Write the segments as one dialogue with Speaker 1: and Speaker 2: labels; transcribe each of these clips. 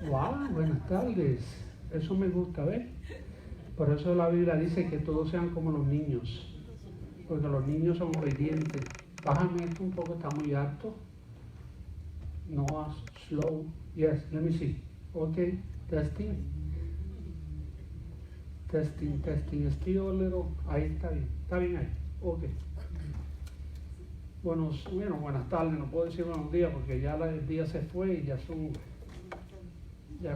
Speaker 1: Wow, buenas tardes. Eso me gusta, ¿ves? Por eso la Biblia dice que todos sean como los niños, porque los niños son obedientes. Bájame esto un poco, está muy alto. No, slow. Yes, let me see. Okay, testing. Testing. Still a little. Ahí está bien ahí. Okay. Bueno, buenas tardes, no puedo decir buenos días porque ya el día se fue y ya es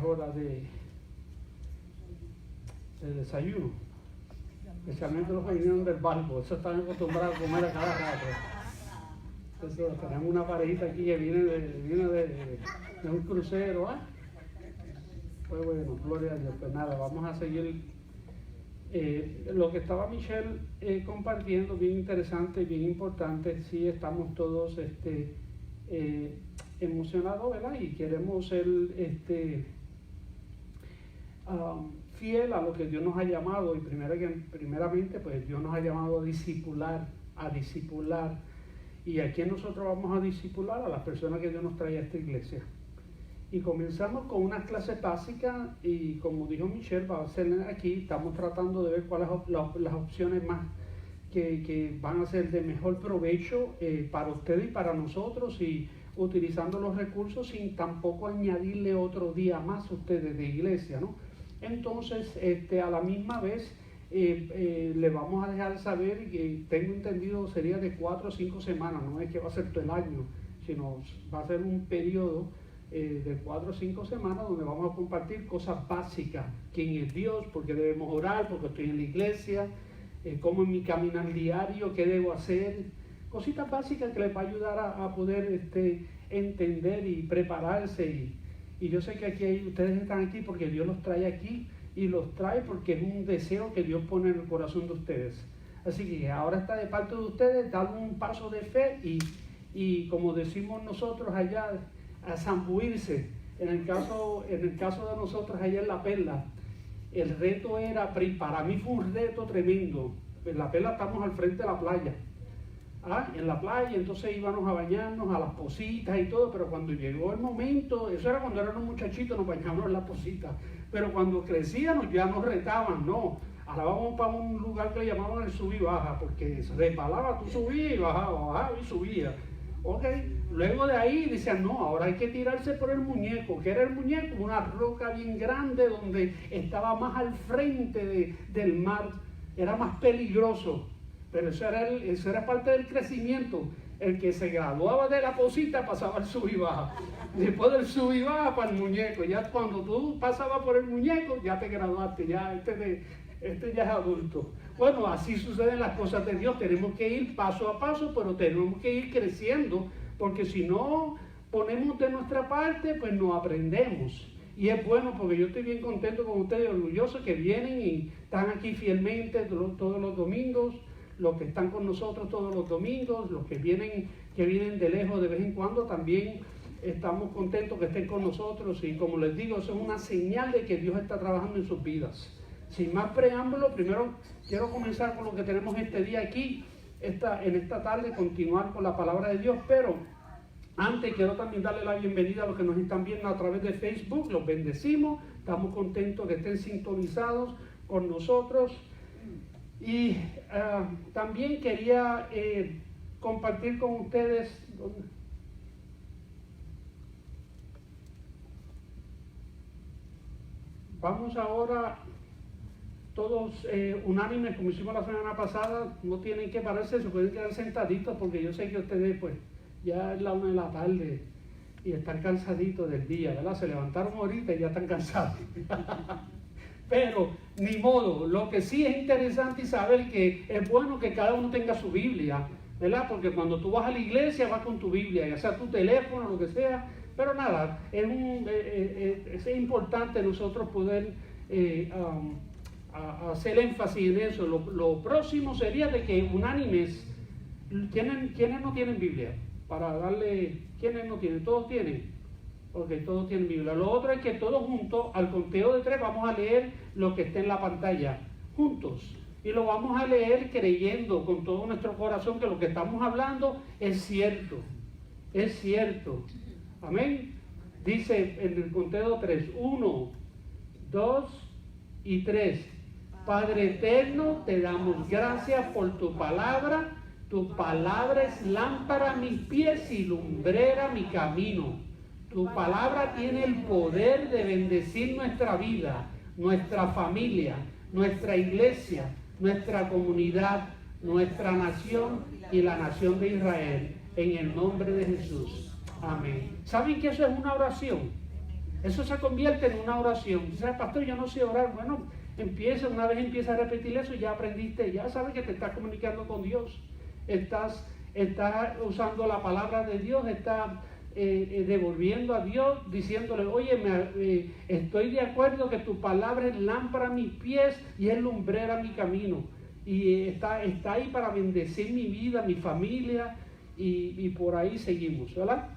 Speaker 1: hora de desayuno, especialmente los que vinieron del barco, eso están acostumbrados a comer a cada rato. Entonces, tenemos una parejita aquí que viene de un crucero, ¿ah? Pues bueno, gloria a Dios. Pues nada, vamos a seguir lo que estaba Michelle compartiendo, bien interesante, bien importante. Sí, estamos todos emocionados, ¿verdad? Y queremos ser fiel a lo que Dios nos ha llamado, y primeramente pues Dios nos ha llamado a discipular, y a quién nosotros vamos a discipular, a las personas que Dios nos trae a esta iglesia. Y comenzamos con unas clases básicas, y como dijo Michelle, va a ser aquí, estamos tratando de ver cuáles son las opciones más que van a ser de mejor provecho para ustedes y para nosotros, y utilizando los recursos sin tampoco añadirle otro día más a ustedes de iglesia, ¿no? Entonces, a la misma vez, le vamos a dejar saber, que tengo entendido sería de 4 o 5 semanas, no es que va a ser todo el año, sino va a ser un periodo de 4 o 5 semanas donde vamos a compartir cosas básicas: quién es Dios, por qué debemos orar, porque estoy en la iglesia, cómo es mi caminar diario, qué debo hacer, cositas básicas que les va a ayudar a poder entender y prepararse. Y yo sé que ustedes están aquí porque Dios los trae aquí, y los trae porque es un deseo que Dios pone en el corazón de ustedes. Así que ahora está de parte de ustedes dar un paso de fe y como decimos nosotros allá, a zambuirse. En el caso de nosotros allá en La Perla, el reto era, para mí fue un reto tremendo. En La Perla estamos al frente de la playa. En la playa, entonces íbamos a bañarnos a las positas y todo, pero cuando llegó el momento, eso era cuando éramos muchachitos, nos bañábamos en las positas, pero cuando crecíamos ya nos retaban, no, ahora vamos para un lugar que le llamaban el sub y baja, porque se resbalaba, tú subías y bajaba y subías. Ok, luego de ahí decían, no, ahora hay que tirarse por el muñeco. ¿Qué era el muñeco? Una roca bien grande donde estaba más al frente del mar, era más peligroso. Pero eso era parte del crecimiento. El que se graduaba de la posita pasaba al sub y baja. Después del sub y baja para el muñeco. Ya cuando tú pasabas por el muñeco, ya te graduaste, ya este ya es adulto. Bueno, así suceden las cosas de Dios. Tenemos que ir paso a paso, pero tenemos que ir creciendo, porque si no ponemos de nuestra parte, pues no aprendemos. Y es bueno, porque yo estoy bien contento con ustedes, orgulloso que vienen y están aquí fielmente todos los domingos. Los que están con nosotros todos los domingos, los que vienen de lejos de vez en cuando, también estamos contentos que estén con nosotros. Y como les digo, eso es una señal de que Dios está trabajando en sus vidas. Sin más preámbulo, primero quiero comenzar con lo que tenemos este día aquí, en esta tarde, continuar con la palabra de Dios. Pero antes quiero también darle la bienvenida a los que nos están viendo a través de Facebook. Los bendecimos, estamos contentos que estén sintonizados con nosotros. Y también quería compartir con ustedes, vamos ahora todos unánimes, como hicimos la semana pasada. No tienen que pararse, se pueden quedar sentaditos, porque yo sé que ustedes pues ya es la 1 de la tarde y están cansaditos del día, ¿verdad? Se levantaron ahorita y ya están cansados. Pero ni modo. Lo que sí es interesante y saber que es bueno que cada uno tenga su Biblia, ¿verdad? Porque cuando tú vas a la iglesia vas con tu Biblia, ya sea tu teléfono, lo que sea. Pero nada, es importante nosotros poder hacer énfasis en eso. Lo próximo sería de que unánimes, ¿quiénes no tienen Biblia? Para darle, ¿quiénes no tienen? ¿Todos tienen? Ok, todos tienen Biblia. Lo otro es que todos juntos, al conteo de 3, vamos a leer lo que está en la pantalla, juntos. Y lo vamos a leer creyendo con todo nuestro corazón que lo que estamos hablando es cierto. Es cierto. Amén. Dice en el conteo 3, 1, 2 y 3. Padre eterno, te damos gracias por tu palabra. Tu palabra es lámpara a mis pies y lumbrera mi camino. Tu palabra tiene el poder de bendecir nuestra vida, nuestra familia, nuestra iglesia, nuestra comunidad, nuestra nación y la nación de Israel. En el nombre de Jesús. Amén. ¿Saben que eso es una oración? Eso se convierte en una oración. Dice, pastor, yo no sé orar. Bueno, una vez empieza a repetir eso, ya aprendiste, ya sabes que te estás comunicando con Dios. Estás usando la palabra de Dios, estás devolviendo a Dios, diciéndole, oye, estoy de acuerdo que tu palabra es lámpara a mis pies y es lumbrera a mi camino. Y está ahí para bendecir mi vida, mi familia, y por ahí seguimos, ¿verdad?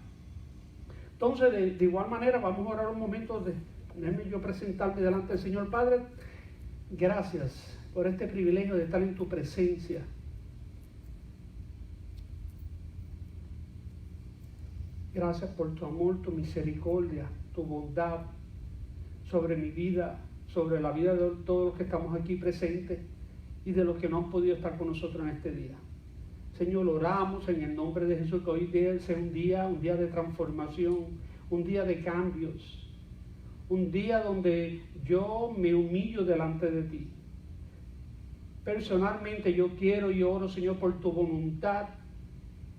Speaker 1: Entonces, de igual manera, vamos a orar un momento, déjeme yo presentarme delante del Señor. Padre, gracias por este privilegio de estar en tu presencia. Gracias por tu amor, tu misericordia, tu bondad sobre mi vida, sobre la vida de todos los que estamos aquí presentes y de los que no han podido estar con nosotros en este día. Señor, oramos en el nombre de Jesús que hoy sea un día de transformación, un día de cambios, un día donde yo me humillo delante de ti. Personalmente yo quiero y oro, Señor, por tu voluntad,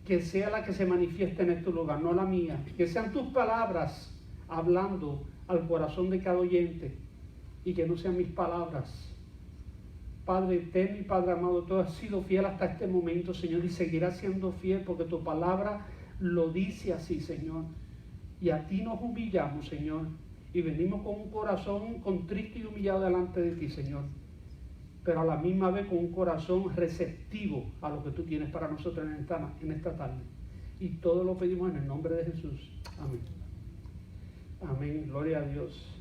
Speaker 1: que sea la que se manifieste en este lugar, no la mía. Que sean tus palabras hablando al corazón de cada oyente y que no sean mis palabras. Padre eterno y Padre amado, tú has sido fiel hasta este momento, Señor, y seguirás siendo fiel porque tu palabra lo dice así, Señor. Y a ti nos humillamos, Señor, y venimos con un corazón contrito y humillado delante de ti, Señor, pero a la misma vez con un corazón receptivo a lo que tú tienes para nosotros en esta tarde. Y todo lo pedimos en el nombre de Jesús. Amén. Amén. Gloria a Dios.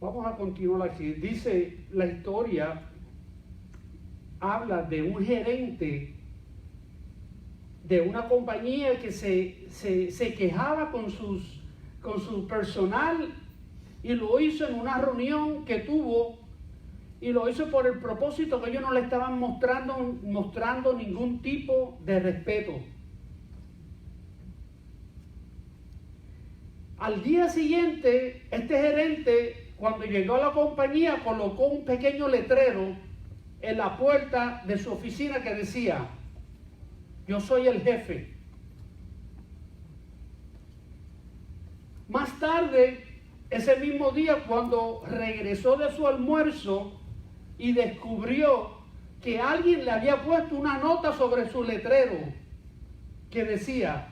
Speaker 1: Vamos a continuar aquí. Dice la historia, habla de un gerente de una compañía que se quejaba con su personal, y lo hizo en una reunión que tuvo, y lo hizo por el propósito que ellos no le estaban mostrando ningún tipo de respeto. Al día siguiente, este gerente, cuando llegó a la compañía, colocó un pequeño letrero en la puerta de su oficina que decía, yo soy el jefe. Más tarde, ese mismo día, cuando regresó de su almuerzo y descubrió que alguien le había puesto una nota sobre su letrero que decía,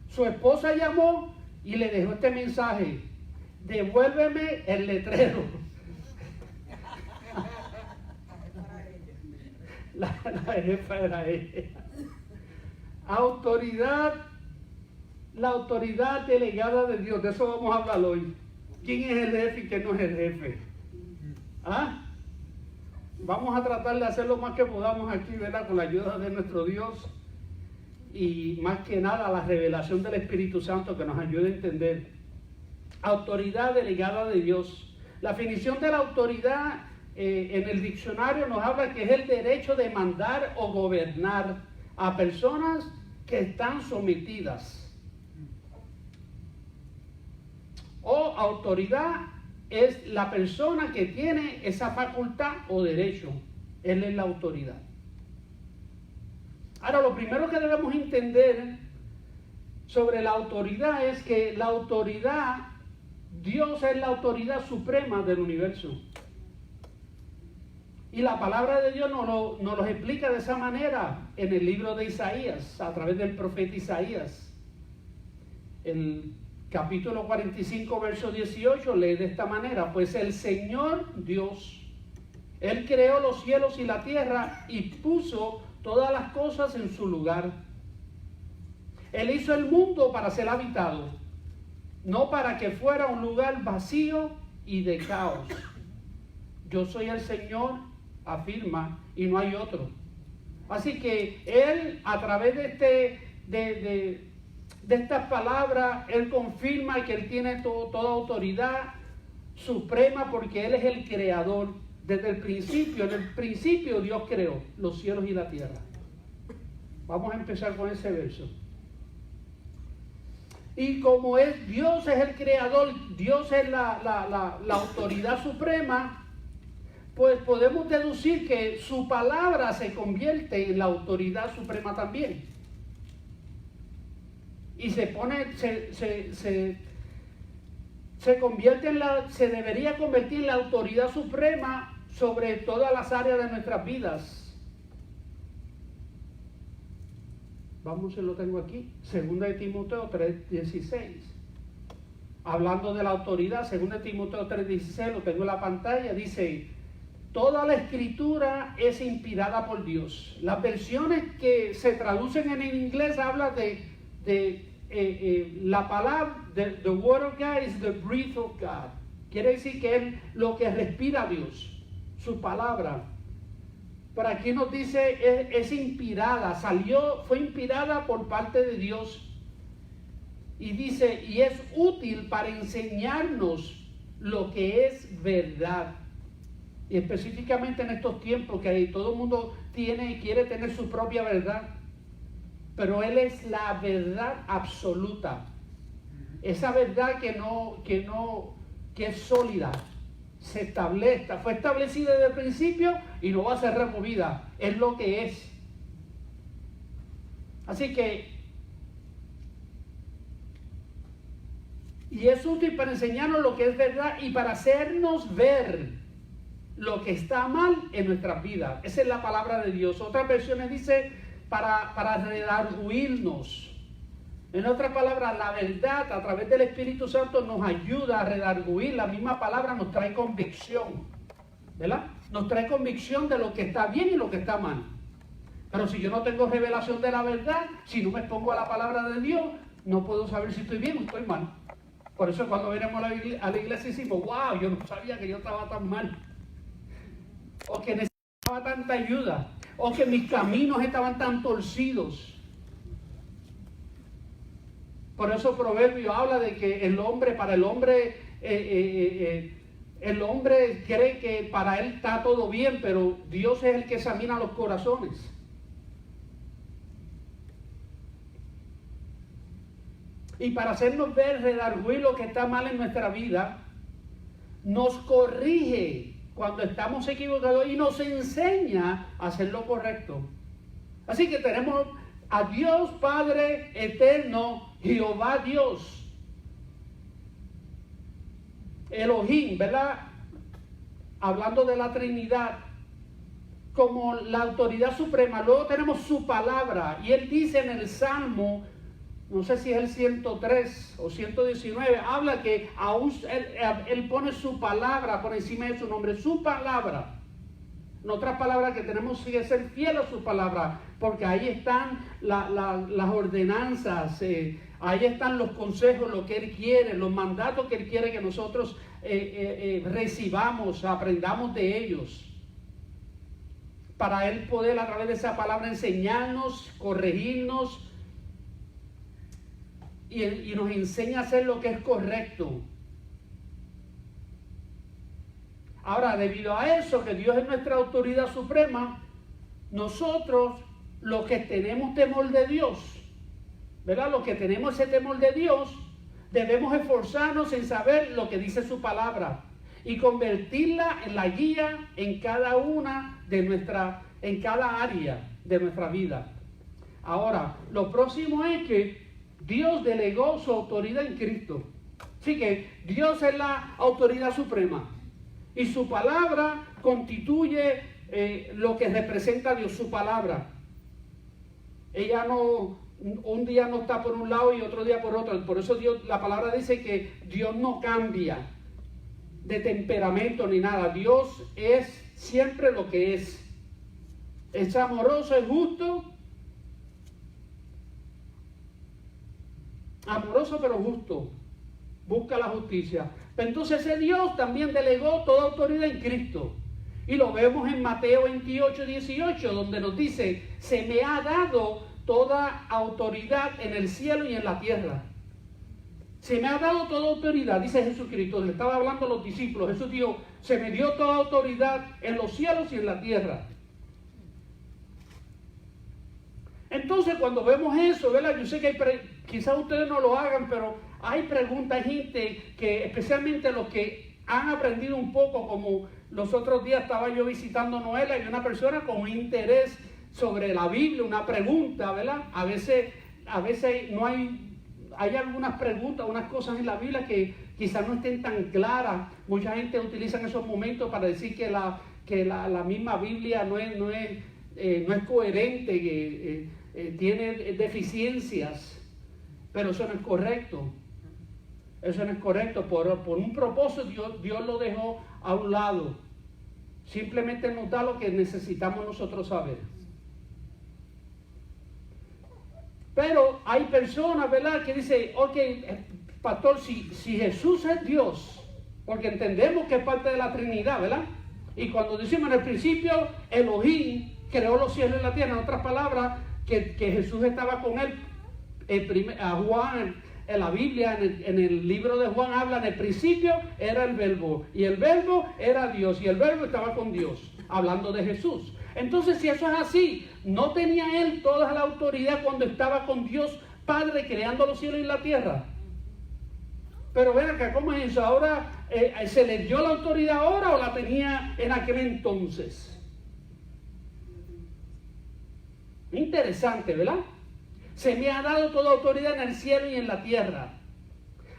Speaker 1: su esposa llamó y le dejó este mensaje, devuélveme el letrero. La jefa era ella. La autoridad delegada de Dios, de eso vamos a hablar hoy. ¿Quién es el jefe y quién no es el jefe? ¿Ah? Vamos a tratar de hacer lo más que podamos aquí, ¿verdad? Con la ayuda de nuestro Dios y más que nada la revelación del Espíritu Santo que nos ayude a entender. Autoridad delegada de Dios. La definición de la autoridad en el diccionario nos habla que es el derecho de mandar o gobernar a personas que están sometidas. O autoridad es la persona que tiene esa facultad o derecho. Él es la autoridad. Ahora, lo primero que debemos entender sobre la autoridad es que la autoridad, Dios es la autoridad suprema del universo. Y la palabra de Dios nos lo explica de esa manera en el libro de Isaías, a través del profeta Isaías. El capítulo 45, verso 18, lee de esta manera, pues el Señor Dios, Él creó los cielos y la tierra y puso todas las cosas en su lugar. Él hizo el mundo para ser habitado, no para que fuera un lugar vacío y de caos. Yo soy el Señor, afirma, y no hay otro. Así que Él, a través de de estas palabras, Él confirma que Él tiene toda autoridad suprema porque Él es el creador. Desde el principio, en el principio Dios creó los cielos y la tierra. Vamos a empezar con ese verso. Y como Dios es el creador, Dios es la autoridad suprema, pues podemos deducir que su palabra se convierte en la autoridad suprema también. Y se debería convertir en la autoridad suprema sobre todas las áreas de nuestras vidas. Vamos, lo tengo aquí, 2 de Timoteo 3:16. Hablando de la autoridad, 2 de Timoteo 3:16, lo tengo en la pantalla, dice: toda la escritura es inspirada por Dios. Las versiones que se traducen en inglés hablan de la palabra, the word of God is the breath of God. Quiere decir que es lo que respira Dios, su palabra. Pero aquí nos dice es inspirada, fue inspirada por parte de Dios. Y dice, y es útil para enseñarnos lo que es verdad. Y específicamente en estos tiempos que todo el mundo quiere tener su propia verdad. Pero Él es la verdad absoluta. Esa verdad que es sólida. Fue establecida desde el principio y no va a ser removida. Es lo que es. Así que, y es útil para enseñarnos lo que es verdad y para hacernos ver lo que está mal en nuestras vidas. Esa es la palabra de Dios. Otras versiones dice para redarguirnos. En otras palabras, la verdad a través del Espíritu Santo nos ayuda a redarguir. La misma palabra nos trae convicción, ¿verdad? Nos trae convicción de lo que está bien y lo que está mal. Pero si yo no tengo revelación de la verdad, si no me expongo a la palabra de Dios, no puedo saber si estoy bien o estoy mal. Por eso cuando venimos a la iglesia decimos, wow, yo no sabía que yo estaba tan mal. O que necesitaba tanta ayuda. O que mis caminos estaban tan torcidos. Por eso Proverbio habla de que el hombre cree que para él está todo bien, pero Dios es el que examina los corazones. Y para hacernos ver, redarguir lo que está mal en nuestra vida, nos corrige cuando estamos equivocados y nos enseña a hacer lo correcto. Así que tenemos a Dios Padre eterno, Jehová Dios, Elohim, ¿verdad? Hablando de la Trinidad como la autoridad suprema. Luego tenemos su palabra y Él dice en el Salmo, no sé si es el 103 o 119, habla que aún él pone su palabra por encima de su nombre, su palabra. En otras palabras, que tenemos que ser fieles a su palabra, porque ahí están las ordenanzas, ahí están los consejos, lo que Él quiere, los mandatos que Él quiere que nosotros recibamos, aprendamos de ellos. Para Él poder a través de esa palabra enseñarnos, corregirnos y nos enseña a hacer lo que es correcto. Ahora, debido a eso, que Dios es nuestra autoridad suprema, nosotros, los que tenemos temor de Dios, ¿verdad? Los que tenemos ese temor de Dios, debemos esforzarnos en saber lo que dice su palabra y convertirla en la guía en cada área de nuestra vida. Ahora, lo próximo es que Dios delegó su autoridad en Cristo. Así que Dios es la autoridad suprema. Y su palabra constituye lo que representa a Dios, su palabra. Ella un día no está por un lado y otro día por otro. Por eso la palabra dice que Dios no cambia de temperamento ni nada. Dios es siempre lo que es. Es amoroso, es justo. Amoroso pero justo. Busca la justicia. Entonces ese Dios también delegó toda autoridad en Cristo. Y lo vemos en Mateo 28:18, donde nos dice, se me ha dado toda autoridad en el cielo y en la tierra. Se me ha dado toda autoridad, dice Jesucristo. Le estaba hablando a los discípulos. Jesús dijo, se me dio toda autoridad en los cielos y en la tierra. Entonces, cuando vemos eso, ¿verdad? Yo sé que quizás ustedes no lo hagan, pero hay preguntas, hay gente que, especialmente los que han aprendido un poco, como los otros días estaba yo visitando Noela y una persona con un interés sobre la Biblia, una pregunta, ¿verdad? A veces no hay algunas preguntas, unas cosas en la Biblia que quizás no estén tan claras. Mucha gente utiliza esos momentos para decir que la misma Biblia no es coherente, que tiene deficiencias, pero eso no es correcto. Eso no es correcto. Por un propósito Dios lo dejó a un lado. Simplemente nos da lo que necesitamos nosotros saber. Pero hay personas, ¿verdad?, que dicen, ok, pastor, si Jesús es Dios, porque entendemos que es parte de la Trinidad, ¿verdad? Y cuando decimos en el principio, Elohim creó los cielos y la tierra, en otras palabras, que Jesús estaba con él. A Juan, en la Biblia, en el libro de Juan, habla, en el principio era el verbo, y el verbo era Dios, y el verbo estaba con Dios, hablando de Jesús. Entonces, si eso es así, ¿no tenía él toda la autoridad cuando estaba con Dios Padre creando los cielos y la tierra? Pero ven acá, ¿cómo es eso? ¿Ahora se le dio la autoridad ahora o la tenía en aquel entonces? Interesante, ¿verdad? Se me ha dado toda autoridad en el cielo y en la tierra.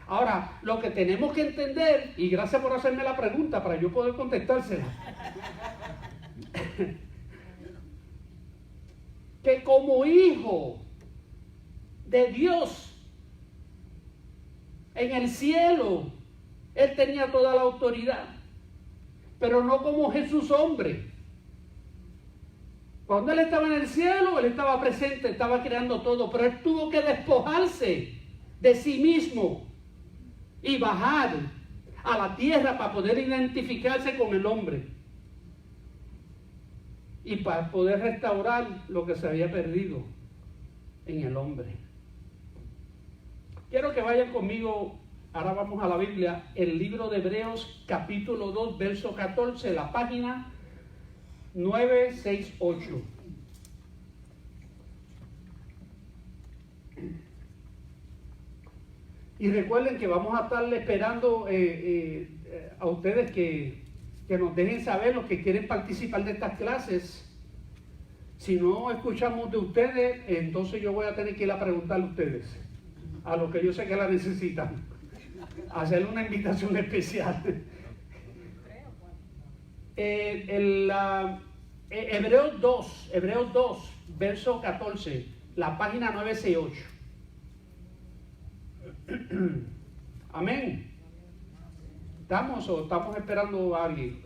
Speaker 1: Ahora, lo que tenemos que entender, y gracias por hacerme la pregunta para yo poder contestársela, que como hijo de Dios en el cielo, él tenía toda la autoridad, pero no como Jesús hombre. Cuando él estaba en el cielo, él estaba presente, estaba creando todo, pero él tuvo que despojarse de sí mismo y bajar a la tierra para poder identificarse con el hombre y para poder restaurar lo que se había perdido en el hombre. Quiero que vayan conmigo, ahora vamos a la Biblia, el libro de Hebreos capítulo 2, verso 14, la página 968. Y recuerden que vamos a estarle esperando a ustedes que nos dejen saber los que quieren participar de estas clases. Si no escuchamos de ustedes, entonces yo voy a tener que ir a preguntarle a ustedes, a los que yo sé que la necesitan, hacerle una invitación especial. Hebreos 2, verso 14, la página 968. Amén. ¿Estamos o estamos esperando a alguien?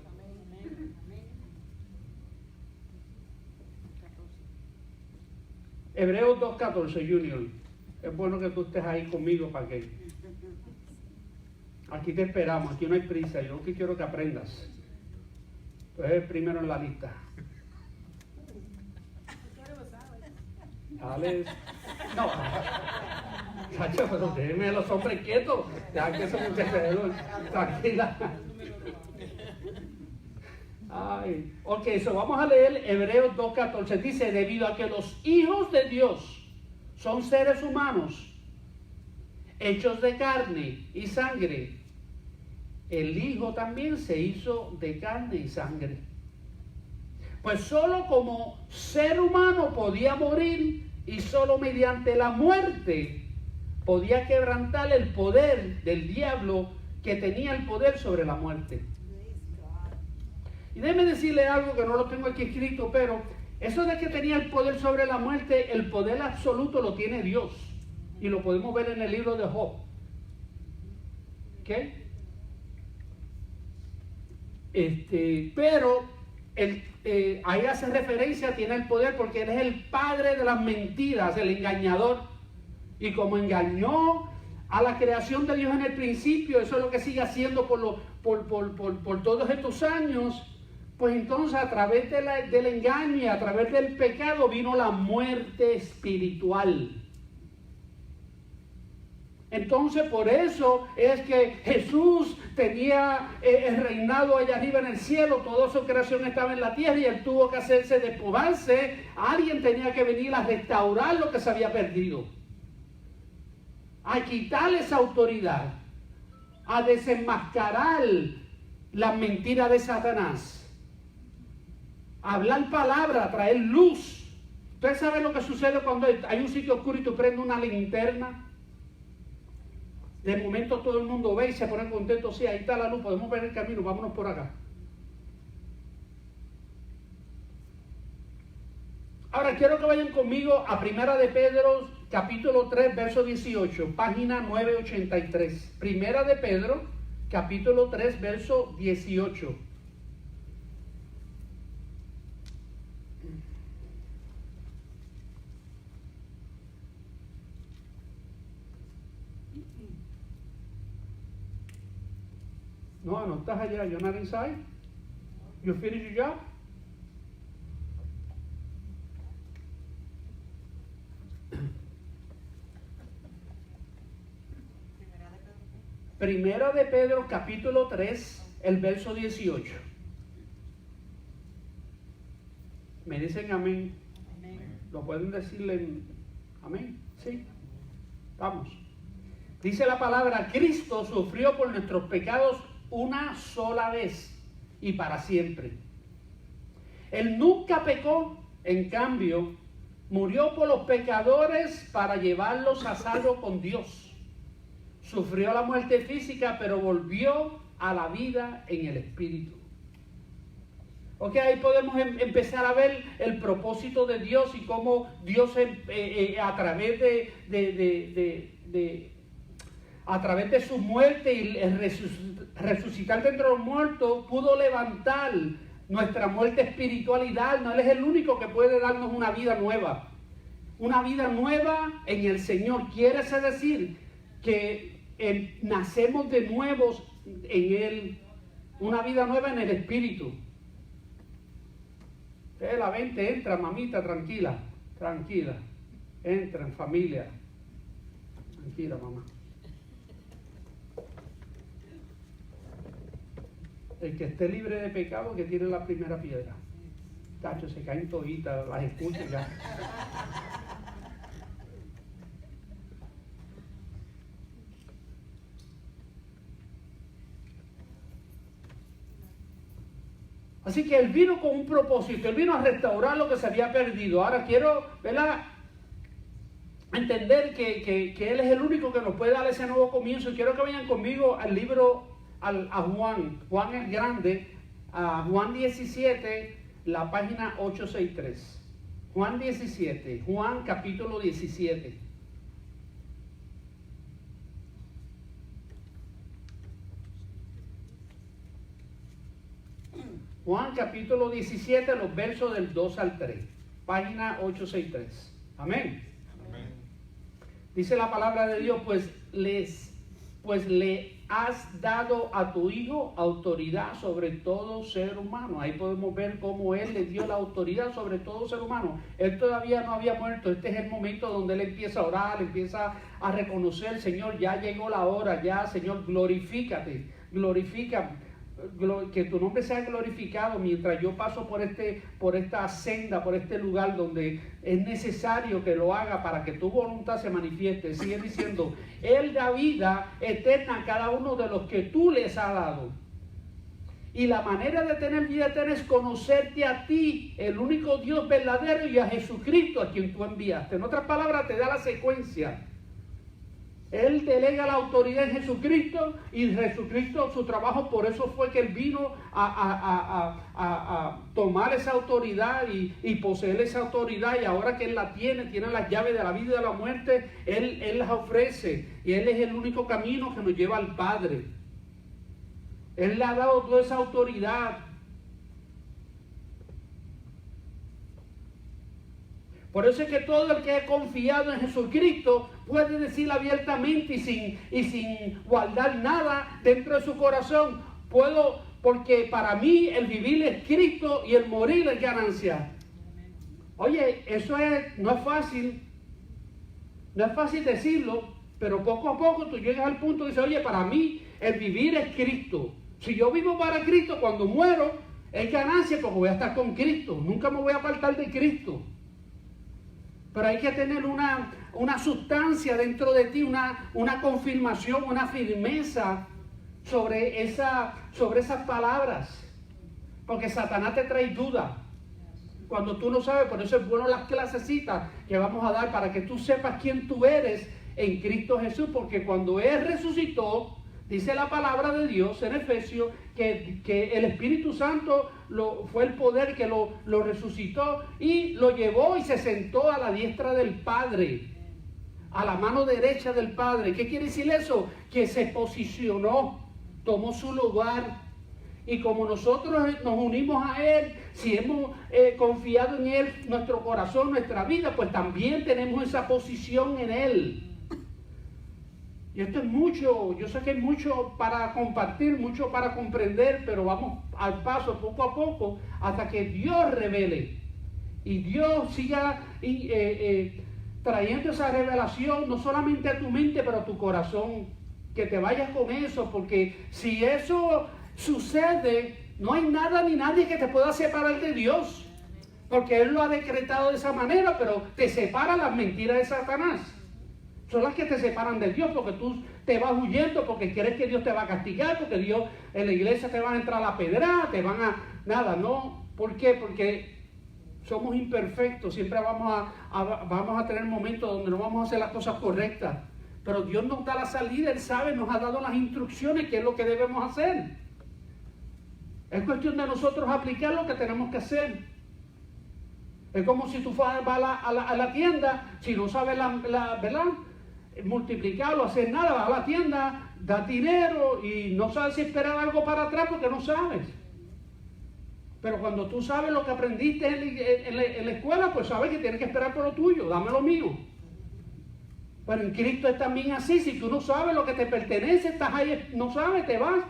Speaker 1: Hebreos 2:14, Junior. Es bueno que tú estés ahí conmigo para que... Aquí te esperamos, aquí no hay prisa, yo que quiero que aprendas. Tú eres el primero en la lista. Dale. No. Chacho, pero déjenme a los hombres quietos. Ya que son muchachos. Tranquila. Ay. Ok, so vamos a leer Hebreos 2:14. Dice, debido a que los hijos de Dios son seres humanos, hechos de carne y sangre, el Hijo también se hizo de carne y sangre. Pues solo como ser humano podía morir y solo mediante la muerte podía quebrantar el poder del diablo que tenía el poder sobre la muerte. Y déjeme decirle algo que no lo tengo aquí escrito, pero eso de que tenía el poder sobre la muerte, el poder absoluto lo tiene Dios. Y lo podemos ver en el libro de Job. ¿Ok? Pero ahí hace referencia, tiene el poder porque él es el padre de las mentiras, el engañador. Y como engañó a la creación de Dios en el principio, eso es lo que sigue haciendo por todos estos años, pues entonces a través del engaño y a través del pecado vino la muerte espiritual. Entonces por eso es que Jesús tenía el reinado allá arriba en el cielo, toda su creación estaba en la tierra y él tuvo que hacerse despojarse. Alguien tenía que venir a restaurar lo que se había perdido, a quitar esa autoridad, a desenmascarar la mentira de Satanás, a hablar palabra, a traer luz. Ustedes saben lo que sucede cuando hay un sitio oscuro y tú prendes una linterna. De momento todo el mundo ve y se pone contento. Sí, ahí está la luz, podemos ver el camino, vámonos por acá. Ahora quiero que vayan conmigo a Primera de Pedro, capítulo 3, verso 18, página 983. Primera de Pedro, capítulo 3, verso 18. No estás allá. You're not inside? You finished your job? Primera de Pedro, capítulo 3, el verso 18. ¿Me dicen amén? Amén. ¿Lo pueden decirle amén? Sí. Vamos. Dice la palabra: Cristo sufrió por nuestros pecados una sola vez y para siempre. Él nunca pecó, en cambio, murió por los pecadores para llevarlos a salvo con Dios. Sufrió la muerte física, pero volvió a la vida en el Espíritu. Ok, ahí podemos empezar a ver el propósito de Dios y cómo Dios a través a través de su muerte y resucitar de entre los muertos, pudo levantar nuestra muerte espiritualidad. No, Él es el único que puede darnos una vida nueva. Una vida nueva en el Señor. Quiere decir que nacemos de nuevos en Él. Una vida nueva en el Espíritu. La vente, entra, mamita, tranquila. Tranquila. Entra en familia. Tranquila, mamá. El que esté libre de pecado, que tiene la primera piedra. Tacho, se caen toditas, las escucho ya. Así que Él vino con un propósito, Él vino a restaurar lo que se había perdido. Ahora quiero, ¿verdad?, entender que Él es el único que nos puede dar ese nuevo comienzo. Y quiero que vayan conmigo al libro, a Juan. Juan es grande, a Juan 17, la página 863. Juan 17, Juan capítulo 17. Juan capítulo 17, los versos del 2 al 3. Página 863. Amén. Amén. Dice la palabra de Dios: pues le has dado a tu Hijo autoridad sobre todo ser humano. Ahí podemos ver cómo Él le dio la autoridad sobre todo ser humano. Él todavía no había muerto. Este es el momento donde Él empieza a orar, empieza a reconocer: Señor, ya llegó la hora, ya, Señor, glorifícate, glorifica. Que tu nombre sea glorificado mientras yo paso por esta senda, por este lugar donde es necesario que lo haga para que tu voluntad se manifieste. Sigue diciendo: Él da vida eterna a cada uno de los que tú les has dado. Y la manera de tener vida eterna es conocerte a ti, el único Dios verdadero, y a Jesucristo, a quien tú enviaste. En otras palabras, te da la secuencia. Él delega la autoridad en Jesucristo, y Jesucristo, su trabajo, por eso fue que Él vino a tomar esa autoridad y poseer esa autoridad. Y ahora que Él la tiene las llaves de la vida y de la muerte, Él las ofrece. Y Él es el único camino que nos lleva al Padre. Él le ha dado toda esa autoridad. Por eso es que todo el que ha confiado en Jesucristo puede decir abiertamente y sin guardar nada dentro de su corazón: puedo porque para mí el vivir es Cristo y el morir es ganancia. Oye, no es fácil. No es fácil decirlo, pero poco a poco tú llegas al punto de decir, oye, para mí el vivir es Cristo. Si yo vivo para Cristo, cuando muero es ganancia porque voy a estar con Cristo. Nunca me voy a apartar de Cristo. Pero hay que tener una sustancia dentro de ti, una confirmación, una firmeza sobre esas palabras. Porque Satanás te trae duda. Cuando tú no sabes, por eso es bueno las clasecitas que vamos a dar para que tú sepas quién tú eres en Cristo Jesús. Porque cuando Él resucitó, dice la palabra de Dios en Efesios, que el Espíritu Santo fue el poder que lo resucitó y lo llevó y se sentó a la diestra del Padre, a la mano derecha del Padre. ¿Qué quiere decir eso? Que se posicionó, tomó su lugar. Y como nosotros nos unimos a Él, si hemos confiado en Él, nuestro corazón, nuestra vida, pues también tenemos esa posición en Él. Y esto es mucho, yo sé que es mucho para compartir, mucho para comprender, pero vamos al paso poco a poco hasta que Dios revele. Y Dios siga trayendo esa revelación, no solamente a tu mente, pero a tu corazón. Que te vayas con eso, porque si eso sucede, no hay nada ni nadie que te pueda separar de Dios, porque Él lo ha decretado de esa manera, pero te separa las mentiras de Satanás. Son las que te separan de Dios, porque tú te vas huyendo, porque crees que Dios te va a castigar, porque Dios en la iglesia te van a entrar a la pedra, te van a... Nada, ¿no? ¿Por qué? Porque somos imperfectos, siempre vamos a tener momentos donde no vamos a hacer las cosas correctas, pero Dios nos da la salida, Él sabe, nos ha dado las instrucciones, qué es lo que debemos hacer. Es cuestión de nosotros aplicar lo que tenemos que hacer. Es como si tú vas a la tienda, si no sabes ¿verdad? Multiplicarlo, hacer nada, vas a la tienda, das dinero y no sabes si esperar algo para atrás porque no sabes. Pero cuando tú sabes lo que aprendiste en la escuela, pues sabes que tienes que esperar por lo tuyo, dame lo mío. Pero en Cristo es también así, si tú no sabes lo que te pertenece, estás ahí, no sabes, te vas.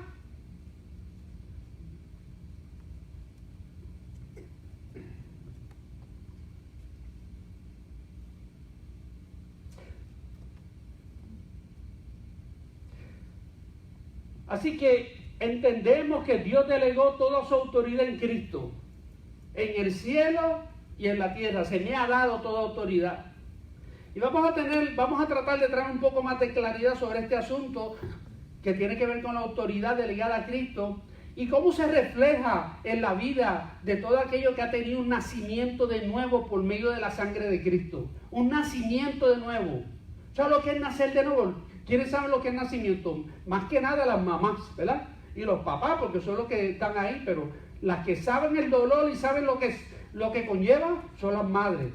Speaker 1: Así que entendemos que Dios delegó toda su autoridad en Cristo. En el cielo y en la tierra se me ha dado toda autoridad. Y vamos a tratar de traer un poco más de claridad sobre este asunto que tiene que ver con la autoridad delegada a Cristo y cómo se refleja en la vida de todo aquello que ha tenido un nacimiento de nuevo por medio de la sangre de Cristo. Un nacimiento de nuevo. ¿Sabes lo que es nacer de nuevo? ¿Quiénes saben lo que es nacimiento? Más que nada las mamás, ¿verdad? Y los papás, porque son los que están ahí, pero las que saben el dolor y saben lo que conlleva son las madres.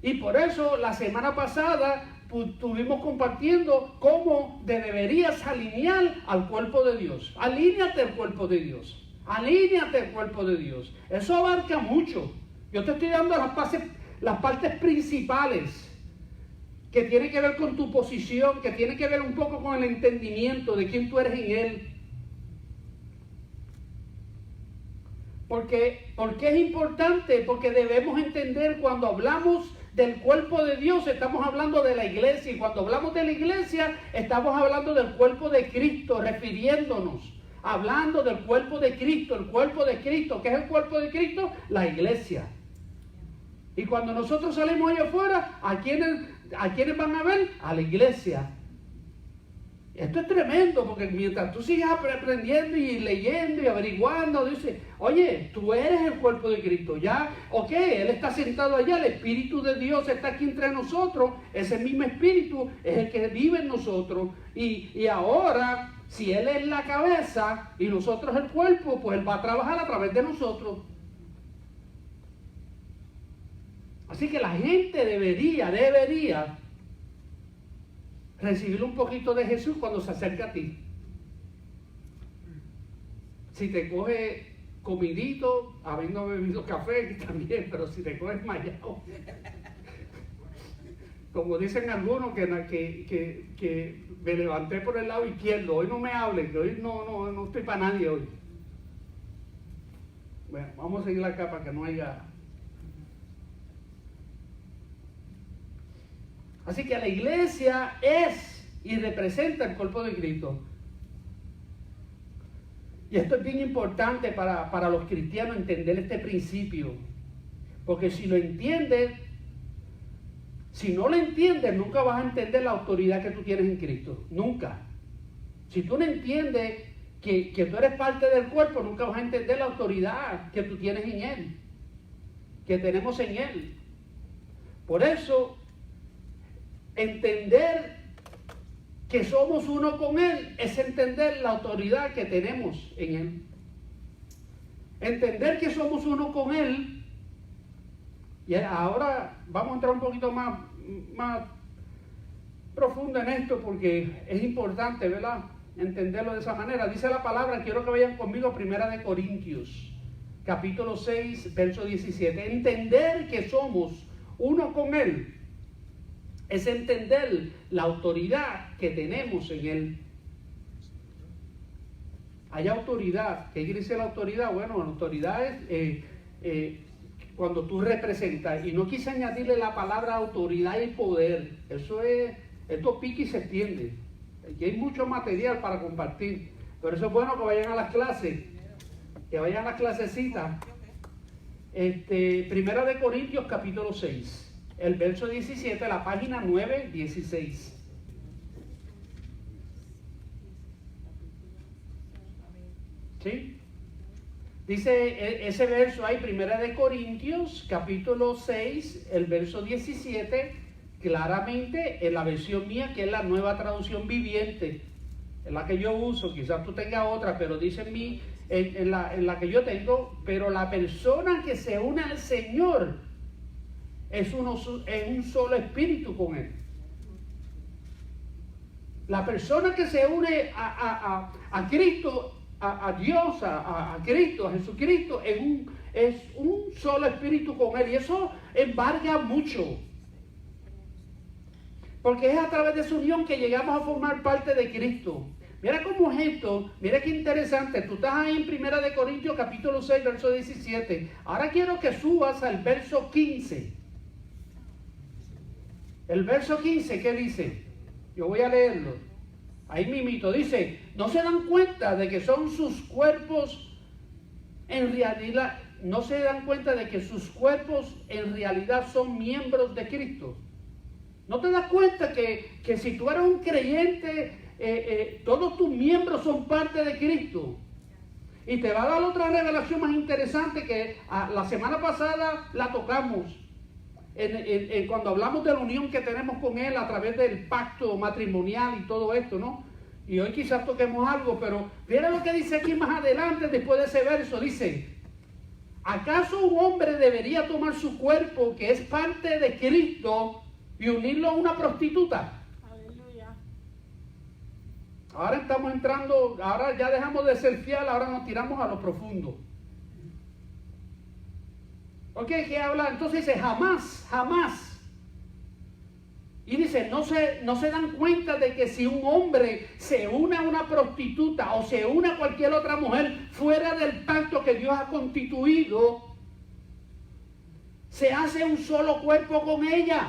Speaker 1: Y por eso la semana pasada estuvimos compartiendo cómo deberías alinear al cuerpo de Dios. Alíñate al cuerpo de Dios. Alíñate al cuerpo de Dios. Eso abarca mucho. Yo te estoy dando las partes principales que tienen que ver con tu posición, que tienen que ver un poco con el entendimiento de quién tú eres en Él. ¿Por qué es importante? Porque debemos entender cuando hablamos del cuerpo de Dios, estamos hablando de la iglesia. Y cuando hablamos de la iglesia, estamos hablando del cuerpo de Cristo, refiriéndonos. Hablando del cuerpo de Cristo, el cuerpo de Cristo. ¿Qué es el cuerpo de Cristo? La iglesia. Y cuando nosotros salimos allá afuera, ¿a quiénes van a ver? A la iglesia. Esto es tremendo, porque mientras tú sigas aprendiendo y leyendo y averiguando, dices, oye, tú eres el cuerpo de Cristo, ya, ok, Él está sentado allá, el Espíritu de Dios está aquí entre nosotros, ese mismo Espíritu es el que vive en nosotros, y ahora, si Él es la cabeza y nosotros el cuerpo, pues Él va a trabajar a través de nosotros. Así que la gente debería recibir un poquito de Jesús cuando se acerca a ti. Si te coge comidito, habiendo bebido café también, pero si te coges mallado, como dicen algunos, que me levanté por el lado izquierdo. Hoy no me hablen, que hoy no estoy para nadie hoy. Bueno, vamos a seguir acá para que no haya... Así que la iglesia es y representa el cuerpo de Cristo. Y esto es bien importante para los cristianos entender este principio. Porque si lo entiendes, si no lo entiendes, nunca vas a entender la autoridad que tú tienes en Cristo. Nunca. Si tú no entiendes que tú eres parte del cuerpo, nunca vas a entender la autoridad que tú tienes en Él. Que tenemos en Él. Por eso, entender que somos uno con Él es entender la autoridad que tenemos en Él. Entender que somos uno con Él. Y ahora vamos a entrar un poquito más profundo en esto porque es importante, ¿verdad?, entenderlo de esa manera. Dice la palabra, quiero que vayan conmigo, 1 Corintios, capítulo 6, verso 17. Entender que somos uno con Él es entender la autoridad que tenemos en Él. Hay autoridad. ¿Qué quiere decir la autoridad? Bueno, la autoridad es cuando tú representas, y no quise añadirle la palabra autoridad y poder. Esto pica y se extiende. Aquí hay mucho material para compartir. Pero eso es bueno que vayan a las clases, que vayan a las clasecitas. 1 Corintios capítulo 6. El verso 17, la página 916. ¿Sí? Dice ese verso ahí, 1 Corintios, capítulo 6, el verso 17, claramente en la versión mía, que es la Nueva Traducción Viviente, es la que yo uso, quizás tú tengas otra, pero dice en mí, en la que yo tengo, pero la persona que se une al Señor es un solo espíritu con Él. La persona que se une a Cristo, a Dios, a Cristo, a Jesucristo, es un solo espíritu con Él. Y eso embarga mucho. Porque es a través de su unión que llegamos a formar parte de Cristo. Mira cómo es esto, mira qué interesante. Tú estás ahí en 1 Corintios capítulo 6, verso 17. Ahora quiero que subas al verso 15. El verso 15, ¿qué dice? Yo voy a leerlo. Ahí mismito dice, no se dan cuenta de que son sus cuerpos en realidad, no se dan cuenta de que sus cuerpos en realidad son miembros de Cristo. ¿No te das cuenta que si tú eres un creyente, todos tus miembros son parte de Cristo? Y te va a dar otra revelación más interesante que la semana pasada la tocamos. Cuando hablamos de la unión que tenemos con Él a través del pacto matrimonial y todo esto, ¿no? Y hoy quizás toquemos algo, pero mira lo que dice aquí más adelante, después de ese verso, dice, ¿acaso un hombre debería tomar su cuerpo, que es parte de Cristo, y unirlo a una prostituta?
Speaker 2: Aleluya.
Speaker 1: Ahora estamos entrando, ahora ya dejamos de ser fiel, ahora nos tiramos a lo profundo. ¿Ok? ¿Qué habla? Entonces dice, jamás. Y dice, no se dan cuenta de que si un hombre se une a una prostituta o se une a cualquier otra mujer fuera del pacto que Dios ha constituido, se hace un solo cuerpo con ella.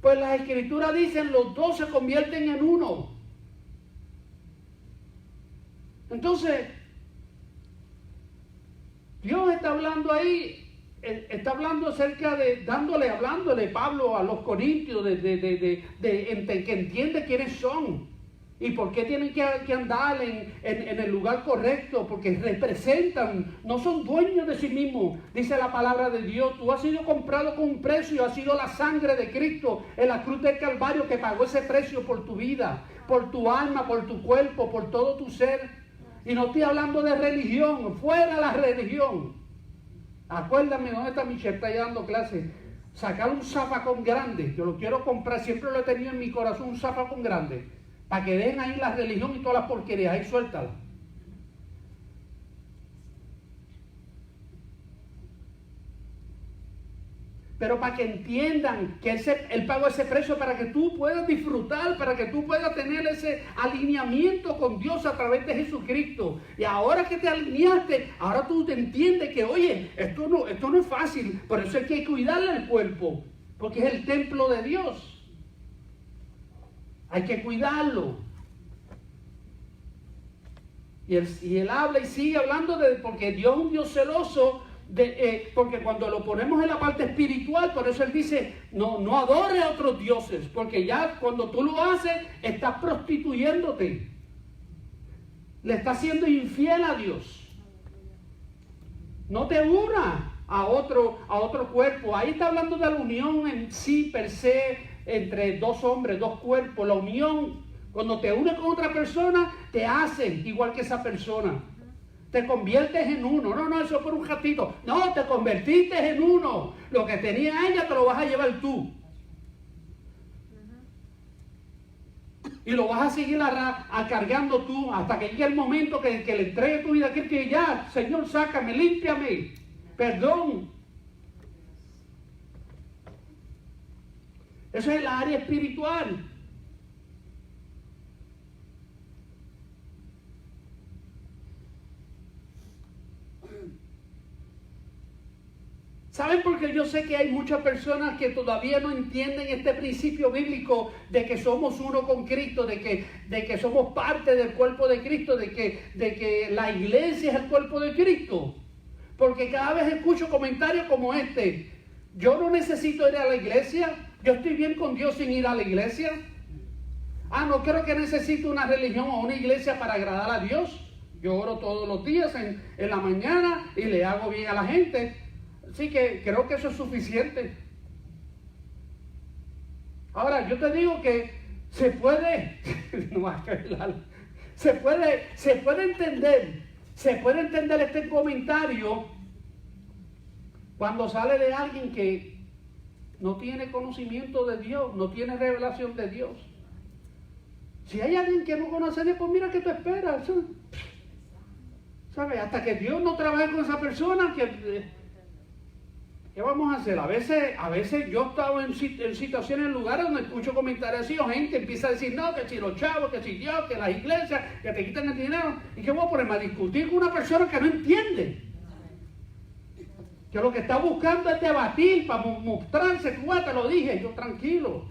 Speaker 1: Pues las escrituras dicen, los dos se convierten en uno. Entonces, Dios está hablando ahí, está hablando acerca de, hablándole Pablo a los corintios que entiende quiénes son y por qué tienen que andar en el lugar correcto, porque representan, no son dueños de sí mismos. Dice la palabra de Dios, tú has sido comprado con un precio, ha sido la sangre de Cristo en la cruz del Calvario que pagó ese precio por tu vida, por tu alma, por tu cuerpo, por todo tu ser. Y no estoy hablando de religión, fuera la religión. Acuérdame, ¿dónde está Michelle? Está ya dando clases. Sacar un zafacón grande, yo lo quiero comprar, siempre lo he tenido en mi corazón, un zafacón grande, para que dejen ahí la religión y todas las porquerías, ahí suéltala. pero para que entiendan que Él pagó ese precio para que tú puedas disfrutar, para que tú puedas tener ese alineamiento con Dios a través de Jesucristo. Y ahora que te alineaste, ahora tú te entiendes que, oye, esto no es fácil, por eso hay que cuidarle al cuerpo, porque es el templo de Dios. Hay que cuidarlo. Y él habla y sigue hablando porque Dios es un Dios celoso. Porque cuando lo ponemos en la parte espiritual, por eso él dice, no adore a otros dioses, porque ya cuando tú lo haces, estás prostituyéndote, le estás siendo infiel a Dios. No te unas a otro cuerpo. Ahí está hablando de la unión en sí, per se, entre dos hombres, dos cuerpos. La unión, cuando te unes con otra persona, te hacen igual que esa persona. Te conviertes en uno. No, eso por un ratito. No, te convertiste en uno. Lo que tenía ella te lo vas a llevar tú. Y lo vas a seguir cargando tú hasta que llegue el momento que le entregue tu vida a Cristo y ya, Señor, sácame, límpiame, perdón. Eso es el área espiritual. ¿Saben por qué yo sé que hay muchas personas que todavía no entienden este principio bíblico de que somos uno con Cristo, de que somos parte del cuerpo de Cristo, de que la iglesia es el cuerpo de Cristo? Porque cada vez escucho comentarios como este: yo no necesito ir a la iglesia, yo estoy bien con Dios sin ir a la iglesia. No creo que necesito una religión o una iglesia para agradar a Dios. Yo oro todos los días en la mañana y le hago bien a la gente. Así que creo que eso es suficiente. Ahora, yo te digo que se puede entender este comentario cuando sale de alguien que no tiene conocimiento de Dios, no tiene revelación de Dios. Si hay alguien que no conoce a Dios, pues mira, ¿qué tú esperas? ¿Sabes? Hasta que Dios no trabaje con esa persona, ¿qué vamos a hacer? A veces yo he estado en situaciones, en lugares donde escucho comentarios así, o gente empieza a decir, no, que si los chavos, que si Dios, que las iglesias, que te quitan el dinero. ¿Y qué voy a ponerme a discutir con una persona que no entiende? Que lo que está buscando es debatir para mostrarse. Tú te lo dije, yo tranquilo,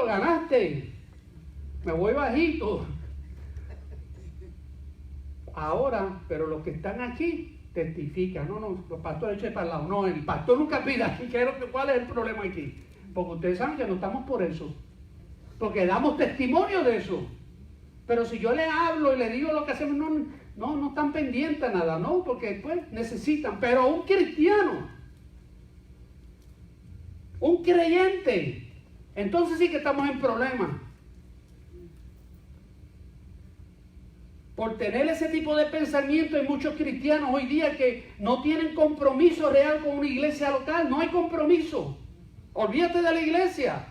Speaker 1: ganaste, me voy bajito. Ahora, pero los que están aquí testifican. No, los pastores echen para el lado. No, el pastor nunca pida aquí. ¿Cuál es el problema aquí? Porque ustedes saben que no estamos por eso, porque damos testimonio de eso. Pero si yo le hablo y le digo lo que hacemos, no están pendientes a nada, no, porque pues necesitan. Pero un cristiano, un creyente, entonces sí que estamos en problemas. Por tener ese tipo de pensamiento, hay muchos cristianos hoy día que no tienen compromiso real con una iglesia local. No hay compromiso. Olvídate de la iglesia.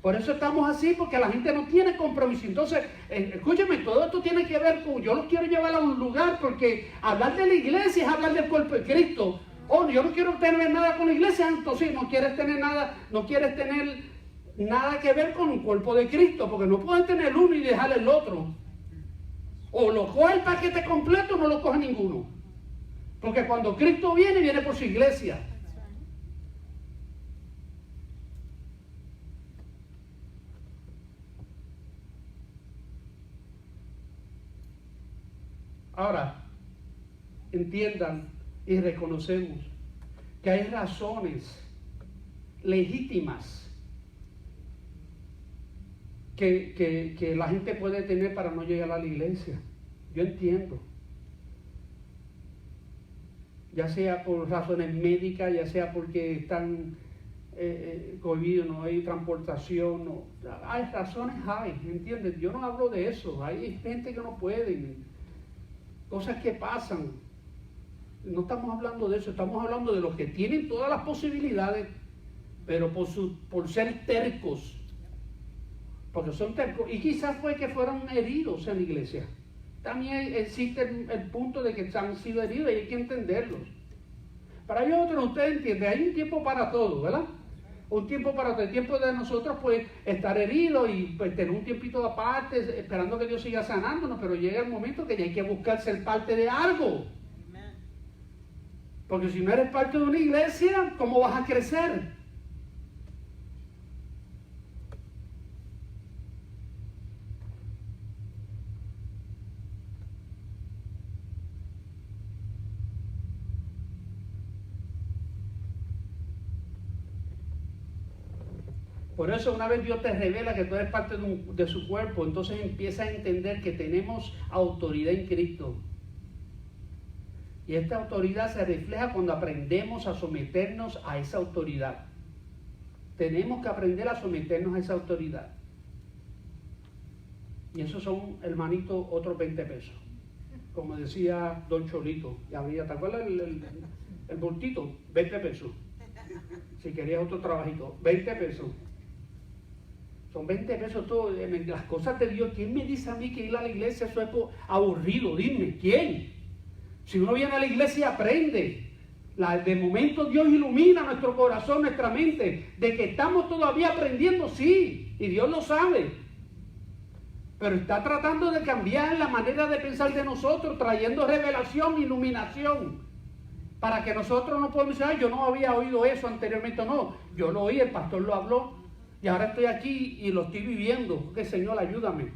Speaker 1: Por eso estamos así, porque la gente no tiene compromiso. Entonces, escúcheme, todo esto tiene que ver con, yo los quiero llevar a un lugar, porque hablar de la iglesia es hablar del cuerpo de Cristo. Yo no quiero tener nada con la iglesia, entonces no quieres tener nada que ver con el cuerpo de Cristo, porque no pueden tener uno y dejar el otro. O lo coge el paquete completo o no lo coge ninguno. Porque cuando Cristo viene por su iglesia. Ahora, entiendan y reconocemos que hay razones legítimas que la gente puede tener para no llegar a la iglesia. Yo entiendo. Ya sea por razones médicas, ya sea porque están cohibidos, no hay transportación. No. Hay razones, ¿entiendes? Yo no hablo de eso. Hay gente que no puede. Cosas que pasan. No estamos hablando de eso. Estamos hablando de los que tienen todas las posibilidades, pero por ser tercos. Porque son tercos, y quizás fue que fueron heridos en la iglesia. También existe el punto de que han sido heridos y hay que entenderlos. Pero hay otros, usted entiende, hay un tiempo para todo, ¿verdad? Un tiempo para todo. El tiempo de nosotros, pues, estar heridos y pues, tener un tiempito aparte, esperando que Dios siga sanándonos, pero llega el momento que ya hay que buscar ser parte de algo. Porque si no eres parte de una iglesia, ¿cómo vas a crecer? Por eso una vez Dios te revela que tú eres parte de su cuerpo, entonces empiezas a entender que tenemos autoridad en Cristo. Y esta autoridad se refleja cuando aprendemos a someternos a esa autoridad. Tenemos que aprender a someternos a esa autoridad. Y esos son, hermanito, otros 20 pesos. Como decía Don Cholito. Y habría, ¿te acuerdas el bultito? 20 pesos. Si querías otro trabajito, 20 pesos. Son 20 pesos todo, las cosas de Dios. ¿Quién me dice a mí que ir a la iglesia eso es aburrido? Dime, ¿quién? Si uno viene a la iglesia y aprende, de momento Dios ilumina nuestro corazón, nuestra mente, de que estamos todavía aprendiendo, sí, y Dios lo sabe. Pero está tratando de cambiar la manera de pensar de nosotros, trayendo revelación, iluminación, para que nosotros no podamos decir, yo no había oído eso anteriormente, no, yo lo oí, el pastor lo habló, y ahora estoy aquí y lo estoy viviendo. Que Señor, ayúdame.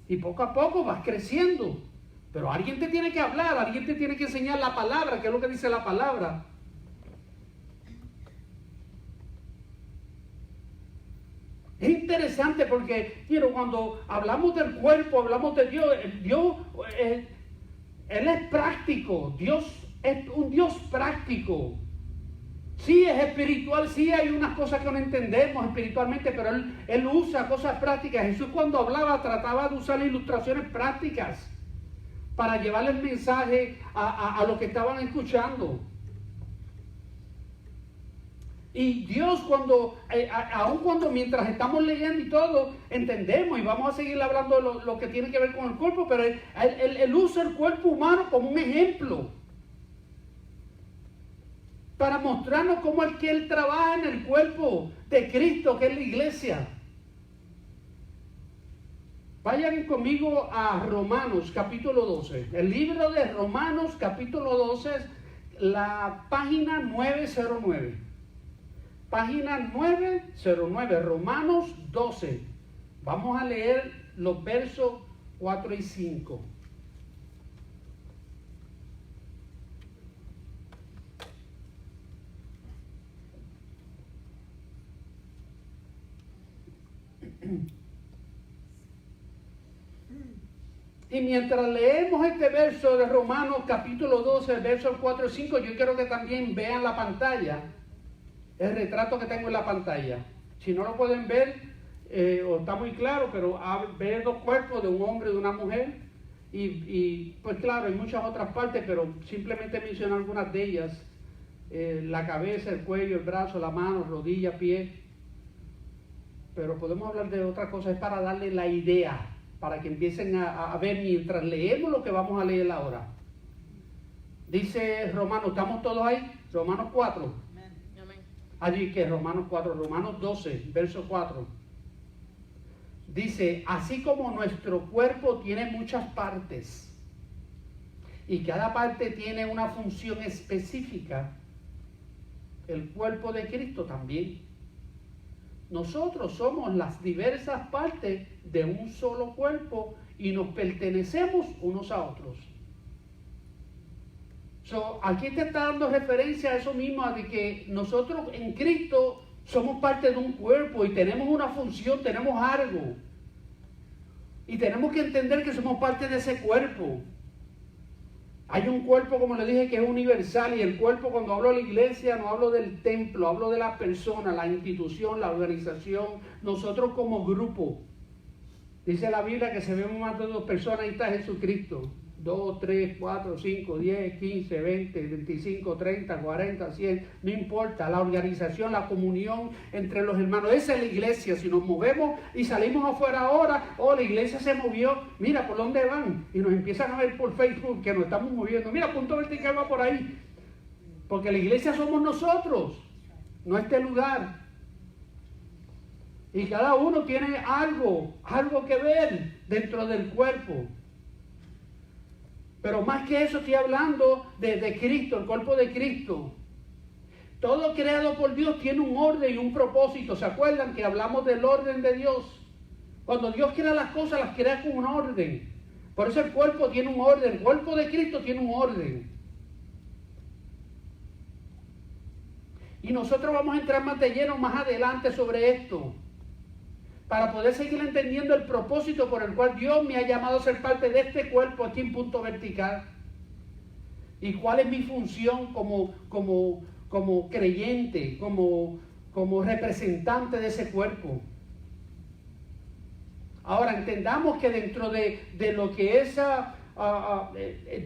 Speaker 1: Y poco a poco vas creciendo. Pero alguien te tiene que hablar, alguien te tiene que enseñar la palabra, que es lo que dice la palabra. Es interesante porque, cuando hablamos del cuerpo, hablamos de Dios, Él es práctico. Dios es un Dios práctico. Sí es espiritual, sí hay unas cosas que no entendemos espiritualmente, pero Él usa cosas prácticas. Jesús cuando hablaba trataba de usar ilustraciones prácticas para llevarle el mensaje a los que estaban escuchando. Y Dios aun cuando mientras estamos leyendo y todo, entendemos y vamos a seguir hablando de lo que tiene que ver con el cuerpo, pero Él usa el cuerpo humano como un ejemplo, para mostrarnos cómo es que Él trabaja en el cuerpo de Cristo, que es la iglesia. Vayan conmigo a Romanos capítulo 12. El libro de Romanos capítulo 12, la página 909. Página 909, Romanos 12. Vamos a leer los versos 4 y 5. Y mientras leemos este verso de Romanos capítulo 12, versos 4 y 5, yo quiero que también vean la pantalla, el retrato que tengo en la pantalla. Si no lo pueden ver, o está muy claro, pero ver dos cuerpos de un hombre y de una mujer. Y pues claro, hay muchas otras partes, pero simplemente menciono algunas de ellas. La cabeza, el cuello, el brazo, la mano, rodilla, pie. Pero podemos hablar de otra cosa, es para darle la idea, para que empiecen a ver mientras leemos lo que vamos a leer ahora. Dice Romanos, ¿estamos todos ahí? Romanos 4.
Speaker 2: Amén.
Speaker 1: Allí que Romanos 4, Romanos 12, verso 4. Dice, así como nuestro cuerpo tiene muchas partes y cada parte tiene una función específica, el cuerpo de Cristo también. Nosotros somos las diversas partes de un solo cuerpo y nos pertenecemos unos a otros. Aquí te está dando referencia a eso mismo, de que nosotros en Cristo somos parte de un cuerpo y tenemos una función, tenemos algo. Y tenemos que entender que somos parte de ese cuerpo. Hay un cuerpo, como le dije, que es universal, y el cuerpo, cuando hablo de la iglesia, no hablo del templo, hablo de la persona, la institución, la organización, nosotros como grupo. Dice la Biblia que se vemos más de 2 personas, ahí está Jesucristo. 2, 3, 4, 5, 10, 15, 20, 25, 30, 40, 100, no importa, la organización, la comunión entre los hermanos, esa es la iglesia. Si nos movemos y salimos afuera ahora, la iglesia se movió, mira por dónde van, y nos empiezan a ver por Facebook que nos estamos moviendo, mira, punto vertical va por ahí, Porque la iglesia somos nosotros, no este lugar. Y cada uno tiene algo que ver dentro del cuerpo. Pero más que eso estoy hablando de Cristo, el cuerpo de Cristo. Todo creado por Dios tiene un orden y un propósito. ¿Se acuerdan que hablamos del orden de Dios? Cuando Dios crea las cosas, las crea con un orden. Por eso el cuerpo tiene un orden. El cuerpo de Cristo tiene un orden. Y nosotros vamos a entrar más de lleno más adelante sobre esto, para poder seguir entendiendo el propósito por el cual Dios me ha llamado a ser parte de este cuerpo aquí en Punto Vertical. Y cuál es mi función como creyente, como representante de ese cuerpo. Ahora entendamos que dentro de lo que es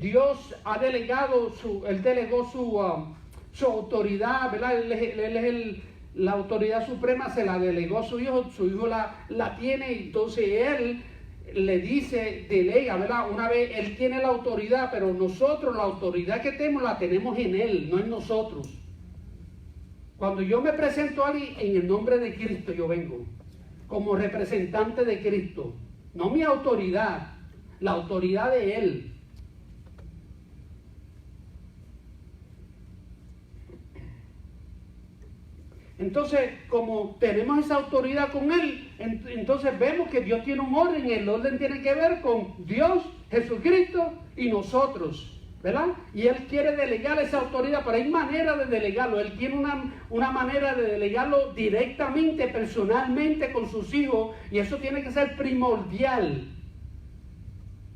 Speaker 1: Dios ha delegado, Él delegó su autoridad, ¿verdad? Él es la autoridad suprema, se la delegó a su hijo la tiene, entonces Él le dice, delega, ¿verdad? Una vez Él tiene la autoridad, pero nosotros la autoridad que tenemos la tenemos en Él, no en nosotros. Cuando yo me presento a alguien, en el nombre de Cristo yo vengo, como representante de Cristo, no mi autoridad, la autoridad de Él. Entonces, como tenemos esa autoridad con Él, entonces vemos que Dios tiene un orden, y el orden tiene que ver con Dios, Jesucristo y nosotros, ¿verdad? Y Él quiere delegar esa autoridad, pero hay manera de delegarlo. Él tiene una manera de delegarlo directamente, personalmente con sus hijos, y eso tiene que ser primordial.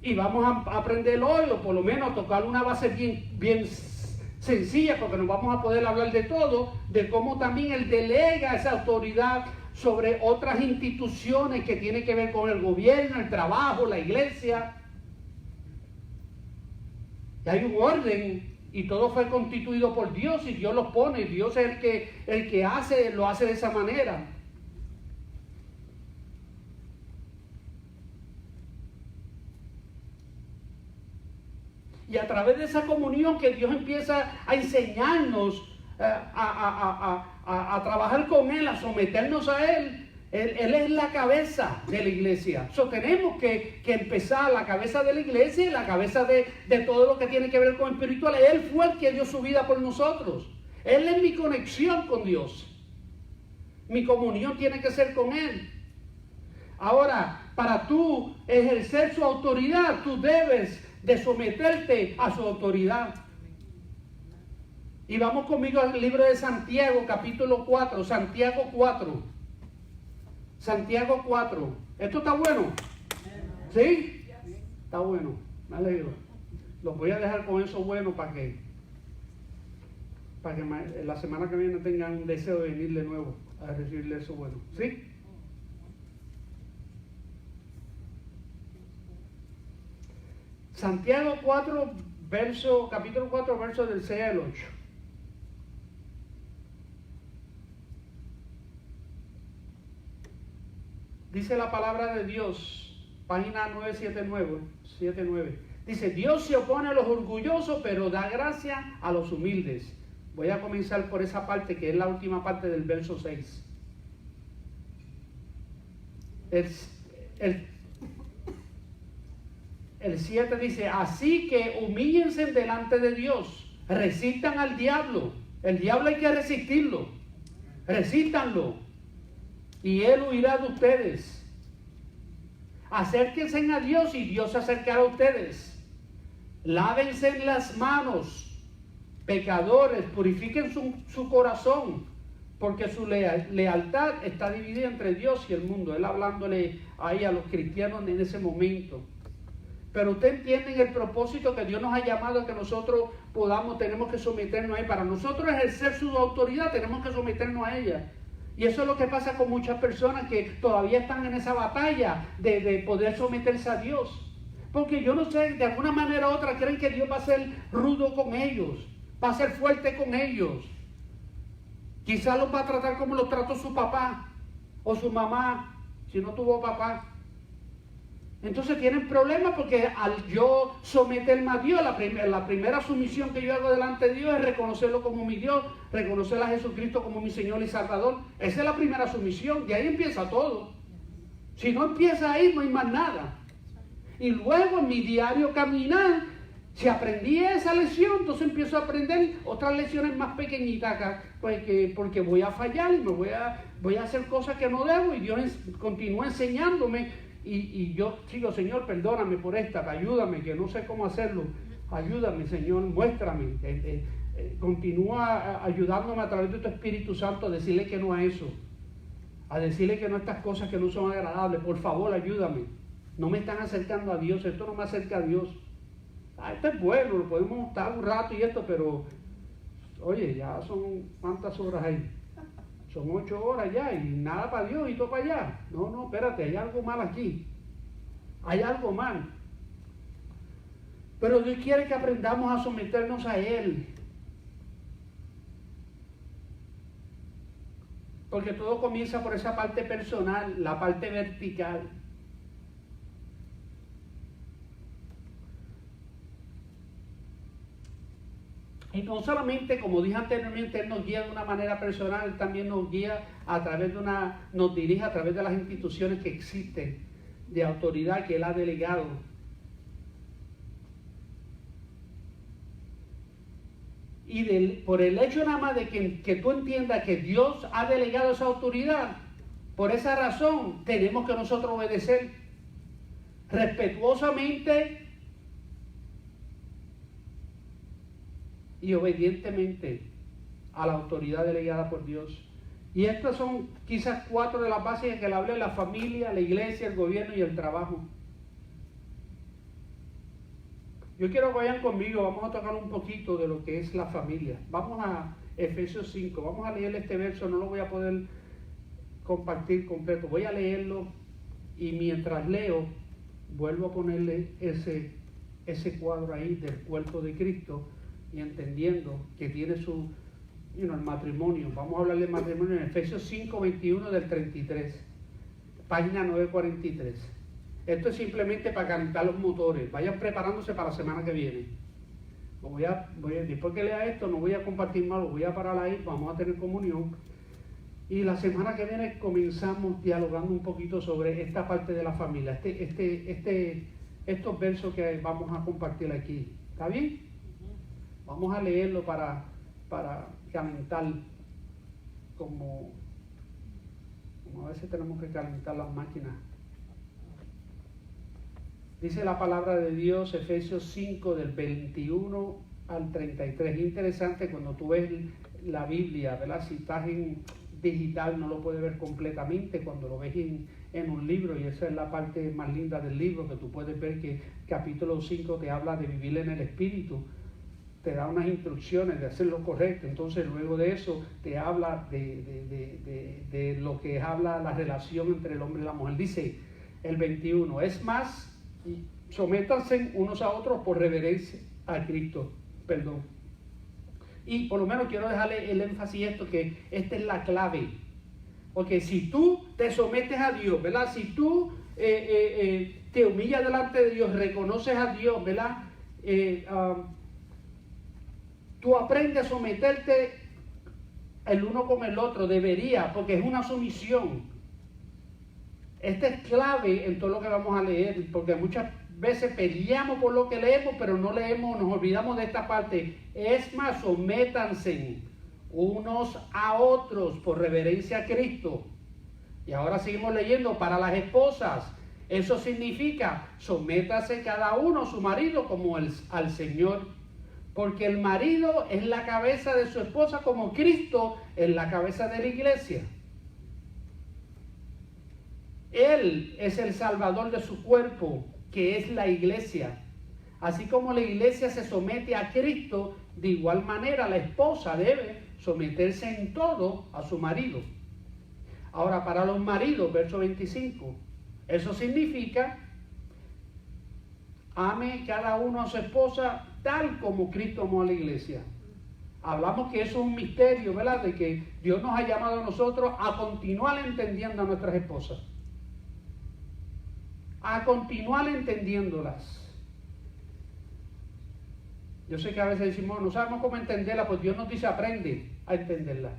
Speaker 1: Y vamos a aprender hoy, o por lo menos a tocar una base bien sencilla, porque no vamos a poder hablar de todo, de cómo también Él delega esa autoridad sobre otras instituciones que tienen que ver con el gobierno, el trabajo, la iglesia. Y hay un orden, y todo fue constituido por Dios, y Dios los pone, Dios es el que lo hace de esa manera. Y a través de esa comunión que Dios empieza a enseñarnos a trabajar con Él, a someternos a Él. Él es la cabeza de la iglesia. Tenemos que empezar la cabeza de la iglesia y la cabeza de todo lo que tiene que ver con espiritual. Él fue el que dio su vida por nosotros. Él es mi conexión con Dios. Mi comunión tiene que ser con Él. Ahora, para tú ejercer su autoridad, tú debes de someterte a su autoridad. Y vamos conmigo al libro de Santiago, capítulo 4, Santiago 4. Santiago 4. ¿Esto está bueno? ¿Sí? Está bueno, me alegro. Los voy a dejar con eso bueno para que la semana que viene tengan un deseo de venir de nuevo a recibirle eso bueno. ¿Sí? Santiago 4, capítulo 4, verso del 6 al 8. Dice la palabra de Dios, página 979. Dice, Dios se opone a los orgullosos, pero da gracia a los humildes. Voy a comenzar por esa parte, que es la última parte del verso 6. El 7 dice, así que humíllense delante de Dios, resistan al diablo. El diablo hay que resistirlo. Resístanlo y Él huirá de ustedes. Acérquense a Dios y Dios se acercará a ustedes. Lávense las manos, pecadores, purifiquen su corazón, porque su lealtad está dividida entre Dios y el mundo. Él hablándole ahí a los cristianos en ese momento. Pero ustedes entienden el propósito que Dios nos ha llamado a que nosotros tenemos que someternos a Él. Para nosotros ejercer su autoridad, tenemos que someternos a ella. Y eso es lo que pasa con muchas personas que todavía están en esa batalla de poder someterse a Dios. Porque yo no sé, de alguna manera u otra creen que Dios va a ser rudo con ellos, va a ser fuerte con ellos. Quizás los va a tratar como los trató su papá o su mamá, si no tuvo papá. Entonces tienen problemas porque al yo someterme a Dios, la primera sumisión que yo hago delante de Dios es reconocerlo como mi Dios, reconocer a Jesucristo como mi Señor y Salvador. Esa es la primera sumisión, y ahí empieza todo. Si no empieza ahí, no hay más nada. Y luego en mi diario caminar, si aprendí esa lección, entonces empiezo a aprender otras lecciones más pequeñitas acá, porque voy a fallar y voy a hacer cosas que no debo, y Dios continúa enseñándome. Y yo sigo, Señor, perdóname por esta, ayúdame, que no sé cómo hacerlo. Ayúdame, Señor, muéstrame. Continúa ayudándome a través de tu Espíritu Santo a decirle que no a eso. A decirle que no a estas cosas que no son agradables. Por favor, ayúdame. No me están acercando a Dios, esto no me acerca a Dios. Esto es bueno, lo podemos estar un rato y esto, pero oye, ya son ¿cuántas horas hay? Son 8 horas ya y nada para Dios y todo para allá. No, espérate, hay algo mal aquí. Hay algo mal. Pero Dios quiere que aprendamos a someternos a Él. Porque todo comienza por esa parte personal, la parte vertical. Y no solamente, como dije anteriormente, Él nos guía de una manera personal, Él también nos guía a través nos dirige a través de las instituciones que existen, de autoridad que Él ha delegado. Y por el hecho nada más de que tú entiendas que Dios ha delegado esa autoridad, por esa razón tenemos que nosotros obedecer respetuosamente y obedientemente a la autoridad delegada por Dios. Y estas son quizás 4 de las bases en que le hablé: la familia, la iglesia, el gobierno y el trabajo. Yo quiero que vayan conmigo, vamos a tocar un poquito de lo que es la familia. Vamos a Efesios 5, vamos a leer este verso, no lo voy a poder compartir completo, voy a leerlo y mientras leo vuelvo a ponerle ese cuadro ahí del cuerpo de Cristo, y entendiendo que tiene el matrimonio. Vamos a hablar del matrimonio en Efesios 5, 21 del 33, página 943. Esto es simplemente para calentar los motores. Vayan preparándose para la semana que viene. Después que lea esto, no voy a compartir más, lo voy a parar ahí, vamos a tener comunión. Y la semana que viene comenzamos dialogando un poquito sobre esta parte de la familia, estos versos que vamos a compartir aquí. ¿Está bien? Vamos a leerlo para calentar, como a veces tenemos que calentar las máquinas. Dice la palabra de Dios, Efesios 5, del 21 al 33. Es interesante cuando tú ves la Biblia, ¿verdad? Si estás en digital no lo puedes ver completamente, cuando lo ves en un libro, y esa es la parte más linda del libro, que tú puedes ver que capítulo 5 te habla de vivir en el Espíritu, te da unas instrucciones de hacer lo correcto. Entonces luego de eso te habla de lo que habla la relación entre el hombre y la mujer. Dice el 21, es más, sométanse unos a otros por reverencia a Cristo. Y por lo menos quiero dejarle el énfasis esto, que esta es la clave. Porque si tú te sometes a Dios, ¿verdad? Si tú te humillas delante de Dios, reconoces a Dios, ¿verdad? Tú aprendes a someterte el uno con el otro, debería, porque es una sumisión. Esta es clave en todo lo que vamos a leer, porque muchas veces peleamos por lo que leemos, pero no leemos, nos olvidamos de esta parte. Es más, sométanse unos a otros por reverencia a Cristo. Y ahora seguimos leyendo para las esposas. Eso significa, sométase cada uno a su marido como al Señor. Porque el marido es la cabeza de su esposa, como Cristo es la cabeza de la iglesia. Él es el salvador de su cuerpo, que es la iglesia. Así como la iglesia se somete a Cristo, de igual manera la esposa debe someterse en todo a su marido. Ahora, para los maridos, verso 25, eso significa: ame cada uno a su esposa tal como Cristo amó a la iglesia. Hablamos que eso es un misterio, ¿verdad? De que Dios nos ha llamado a nosotros a continuar entendiendo a nuestras esposas. a continuar entendiéndolas. Yo sé que a veces decimos, no sabemos cómo entenderla, pues Dios nos dice, aprende a entenderla.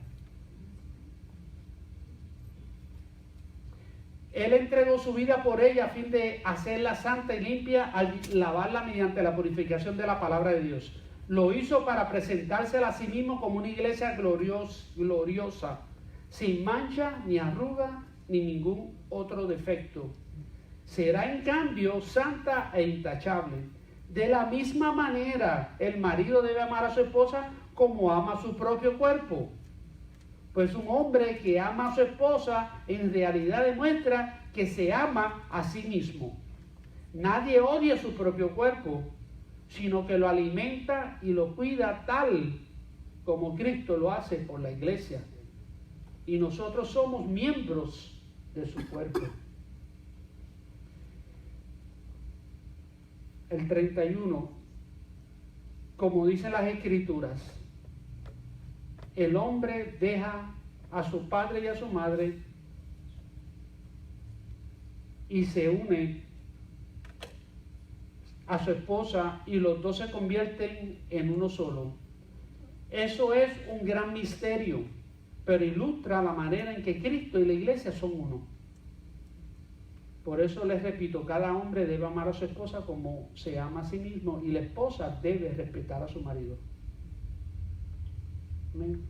Speaker 1: Él entregó su vida por ella a fin de hacerla santa y limpia al lavarla mediante la purificación de la palabra de Dios. Lo hizo para presentársela a sí mismo como una iglesia gloriosa, sin mancha, ni arruga, ni ningún otro defecto. Será en cambio santa e intachable. De la misma manera, el marido debe amar a su esposa como ama a su propio cuerpo. Pues un hombre que ama a su esposa en realidad demuestra que se ama a sí mismo. Nadie odia su propio cuerpo, sino que lo alimenta y lo cuida tal como Cristo lo hace por la iglesia. Y nosotros somos miembros de su cuerpo. El 31, como dicen las Escrituras, el hombre deja a su padre y a su madre y se une a su esposa y los dos se convierten en uno solo. Eso es un gran misterio, pero ilustra la manera en que Cristo y la iglesia son uno. Por eso les repito, cada hombre debe amar a su esposa como se ama a sí mismo y la esposa debe respetar a su marido. Amén.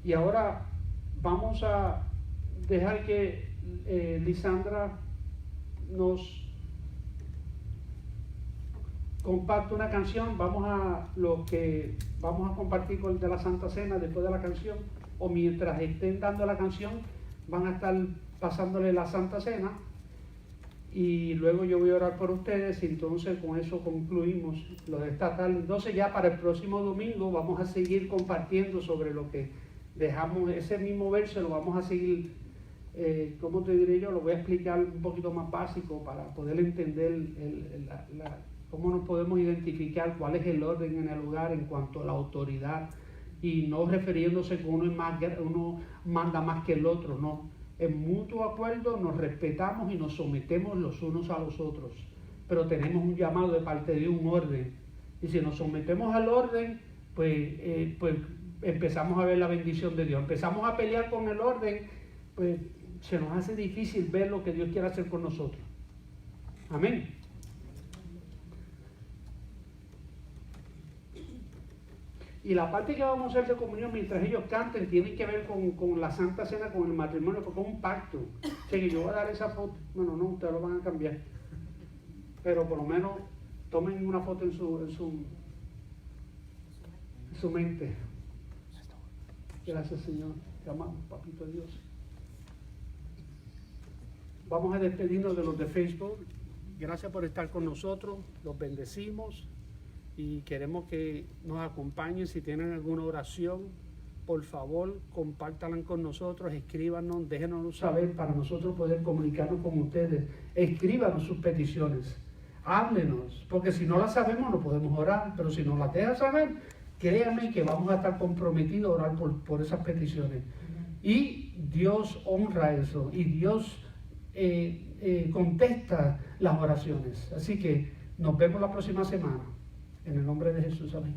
Speaker 1: Y ahora vamos a dejar que Lisandra nos comparte una canción. Vamos a compartir con de la Santa Cena después de la canción, o mientras estén dando la canción van a estar pasándole la Santa Cena, y luego yo voy a orar por ustedes, y entonces con eso concluimos lo de esta tarde. Entonces ya para el próximo domingo vamos a seguir compartiendo sobre lo que dejamos. Ese mismo verso lo vamos a seguir, ¿cómo te diré yo? Lo voy a explicar un poquito más básico para poder entender cómo nos podemos identificar, cuál es el orden en el hogar en cuanto a la autoridad, y no refiriéndose que uno manda más que el otro, no. En mutuo acuerdo nos respetamos y nos sometemos los unos a los otros, pero tenemos un llamado de parte de un orden, y si nos sometemos al orden, pues empezamos a ver la bendición de Dios. Empezamos a pelear con el orden, pues se nos hace difícil ver lo que Dios quiere hacer con nosotros. Amén. Y la parte que vamos a hacer de comunión mientras ellos canten tiene que ver con la Santa Cena, con el matrimonio, porque es un pacto. O sea que yo voy a dar esa foto. Bueno, no, ustedes lo van a cambiar. Pero por lo menos tomen una foto en su mente. Gracias, Señor. Te amamos, papito Dios. Vamos a despedirnos de los de Facebook. Gracias por estar con nosotros. Los bendecimos. Y queremos que nos acompañen. Si tienen alguna oración, por favor, compártanla con nosotros, escríbanos, déjenos saber para nosotros poder comunicarnos con ustedes. Escríbanos sus peticiones, háblenos, porque si no las sabemos no podemos orar, pero si nos las dejan saber, créanme que vamos a estar comprometidos a orar por esas peticiones. Y Dios honra eso, y Dios contesta las oraciones. Así que nos vemos la próxima semana. En el nombre de Jesús, amén.